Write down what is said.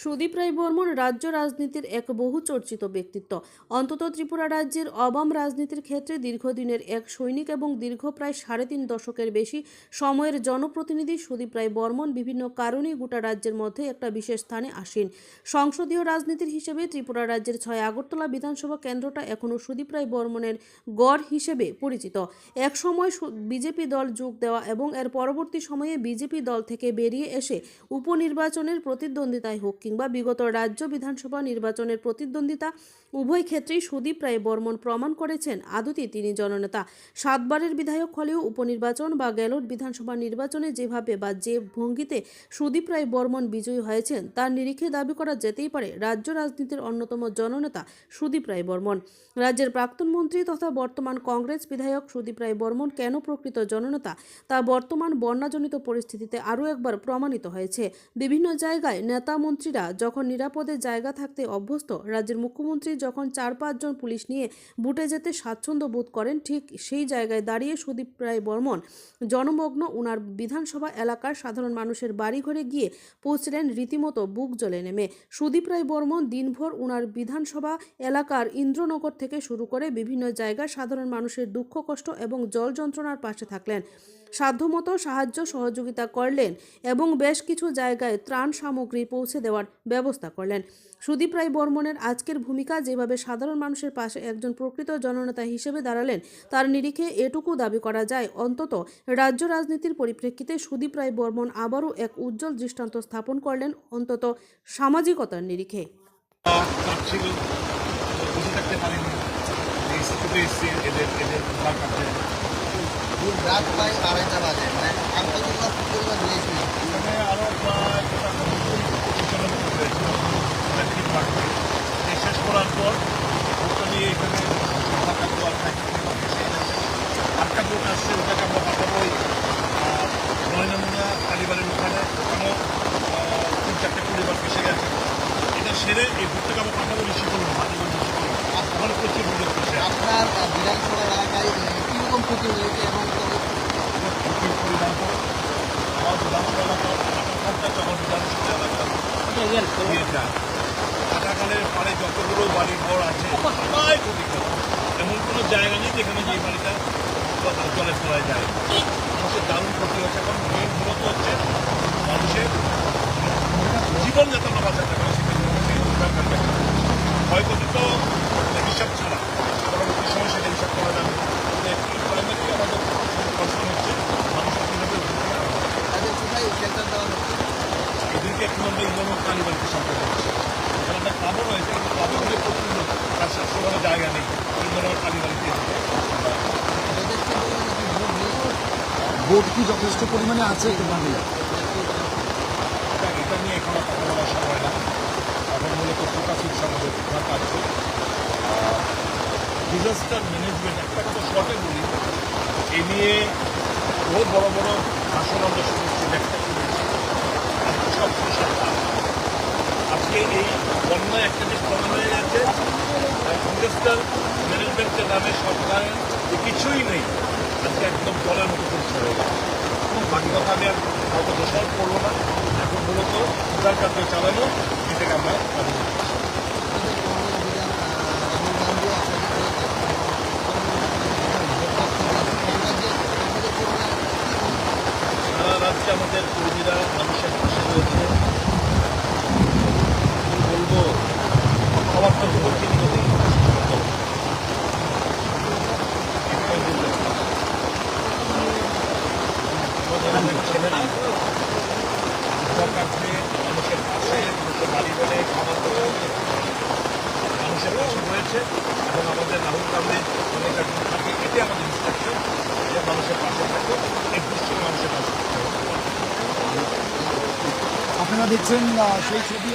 সুদীপ রায় বর্মন রাজ্য রাজনীতির এক বহু চর্চিত ব্যক্তিত্ব। অন্তত ত্রিপুরা রাজ্যের অবাম রাজনীতির ক্ষেত্রে দীর্ঘদিনের এক সৈনিক এবং দীর্ঘ প্রায় 3.5 দশকের বেশি সময়ের জনপ্রতিনিধি সুদীপ রায় বর্মন বিভিন্ন কারণে গোটা রাজ্যের মধ্যে একটা বিশেষ স্থানে আসীন। সংসদীয় রাজনীতির হিসেবে ত্রিপুরা রাজ্যের 6 আগরতলা বিধানসভা কেন্দ্রটা এখনও সুদীপ রায় বর্মনের গড় হিসেবে পরিচিত। এক সময় বিজেপি দল যোগ দেওয়া এবং এর পরবর্তী সময়ে বিজেপি দল থেকে বেরিয়ে এসে উপনির্বাচনের প্রতিদ্বন্দ্বিতায় হোক কিংবা বিগত রাজ্য বিধানসভা নির্বাচনের প্রতিদ্বন্দ্বিতা, উভয় ক্ষেত্রেই সুদীপ রায় বর্মন প্রমাণ করেছেন আদতে তিনি জননেতা। 7 বারের বিধায়ক হলেও উপনির্বাচন বা গ্যালট বিধানসভা নির্বাচনে যেভাবে বা যে ভঙ্গিতে সুদীপ রায় বর্মন বিজয়ী হয়েছেন তার নিরিখে দাবি করা যেতেই পারে রাজ্য রাজনীতির অন্যতম জননেতা সুদীপ রায় বর্মন। রাজ্যের প্রাক্তন মন্ত্রী তথা বর্তমান কংগ্রেস বিধায়ক সুদীপ রায় বর্মন কেন প্রকৃত জননেতা তা বর্তমান বন্যাজনিত পরিস্থিতিতে আরও একবার প্রমাণিত হয়েছে। বিভিন্ন জায়গায় নেতা মন্ত্রীরা যখন নিরাপদে জায়গা থাকতে অভ্যস্ত, রাজ্যের মুখ্যমন্ত্রী যখন 4-5 জন পুলিশ নিয়ে বুটে যেতে স্বাচ্ছন্দ্য বোধ করেন, ঠিক সেই জায়গায় দাঁড়িয়ে সুদীপ রায় বর্মন জনমগ্ন উনার বিধানসভা এলাকার সাধারণ মানুষের বাড়িঘরে গিয়ে পৌঁছলেন রীতিমতো বুক জ্বলে নেমে। সুদীপ রায় বর্মন দিনভর উনার বিধানসভা এলাকার ইন্দ্রনগর থেকে শুরু করে বিভিন্ন জায়গায় সাধারণ মানুষের দুঃখ কষ্ট এবং জল যন্ত্রণার পাশে থাকলেন, সাধ্যমতো সাহায্য সহযোগিতা করলেন এবং বেশ কিছু জায়গায় ত্রাণ সামগ্রী পৌঁছে দেওয়ার ব্যবস্থা করলেন। সুদীপ রায় বর্মনের আজকের ভূমিকা যেভাবে সাধারণ মানুষের পাশে একজন প্রকৃত জননেতা হিসেবে দাঁড়ালেন তার নিরিখে এটুকু দাবি করা যায়, অন্তত রাজ্য রাজনীতির পরিপ্রেক্ষিতে সুদীপ রায় বর্মন আবারও এক উজ্জ্বল দৃষ্টান্ত স্থাপন করলেন, অন্তত সামাজিকতার নিরিখে। রাত প্রায় 2:30 বাজে, মানে আন্তর্জাতিক পরিমাণ দিয়েছিল এখানে আরও প্রায় শেষ করার পর ভোটটা নিয়ে এখানে আটটা ভোট আসছে, ওটাকে আমরা পাঠাবো ওই 9 নমুনা কালীবাড়ির ওখানে, ওখানেও 3-4টে পরিবার ফেসে গেছে। এটা সেরে এই ভোটটাকে আমরা পাঠাবো ঋষিকূল, ওখানে প্রচুর ভোট করছে। আপনার বিধানসভা এলাকায় কীরকম ক্ষতি হয়েছে এবং ক্ষতির পরিমাণ তো আমার বিধানসভা এলাকার আমার বিধানসভা এলাকা টাকাকালের পাড়ে যতগুলো বাড়ি ঘর আছে সবাই ক্ষতিগ্রস্ত। এমন কোনো জায়গা নেই যেখানে যে বাড়িটা জলে ফেলা যায়। মানুষের দারুণ ক্ষতি হচ্ছে। এখন মেন মূলত হচ্ছে মানুষের জীবনযাত্রা বাঁচাতে পারে, সেটা ক্ষয়ক্ষতি তো হিসাব ছাড়া পরবর্তী সময় সেটা হিসাব করা যাবে। প্রাইমারি আমাদের কনসার্ন হচ্ছে মানুষের কীভাবে তাদের কোথায় সেন্টার দেওয়া হচ্ছে। এদেরকে এখন আমরা ইমাম কালীবাড়িতে সাথে করছি। এখানে একটা ক্লাবও রয়েছে, কিন্তু ক্লাবের প্রচুর লোক, তার সেভাবে জায়গা নেই। ইমাম কালীবাড়িতে ভোট কি যথেষ্ট পরিমাণে আছে? এটা নিয়ে এখন কথা বলার সময় না। এখন মূলত ফোকাস হচ্ছে আমাদের কাছে ডিজাস্টার ম্যানেজমেন্ট। একটা কথা শর্টে বলি, এ নিয়ে বহু বড় বড় ভাষণ আমরা শুনেছি, ব্যাখ্যা শুনেছি, সব আজকে এই বন্যায় একটা জিনিস প্রমাণ হয়ে গেছে, ডিজাস্টার ম্যানেজমেন্টের নামে সরকারের কিছুই নেই। আজকে একদম জলের মতো পরিষ্কার হয়ে গেছে। বাকি কথা আমি আর হয়তো দোষারোপ করবো না। এখন মূলত উদ্ধার কার্য চালানো, এটাকে আমরা কাজে করছি। সারা রাজ্যে আমাদের কর্মীরা মানুষের পাশে রয়েছে। বলবো খাবার তো বলছি মানুষের পাশে বাড়ি বলে খাবার মানুষের পাশে রয়েছে এবং আমাদের রাহুল গান্ধী অনেক একজন থাকে, এটি আমাদের ইনস্ট্রাকশন যে মানুষের পাশে থাকো, নির্দিষ্ট মানুষের পাশে থাকতে হবে। আপনারা দেখছেন সেই ছবি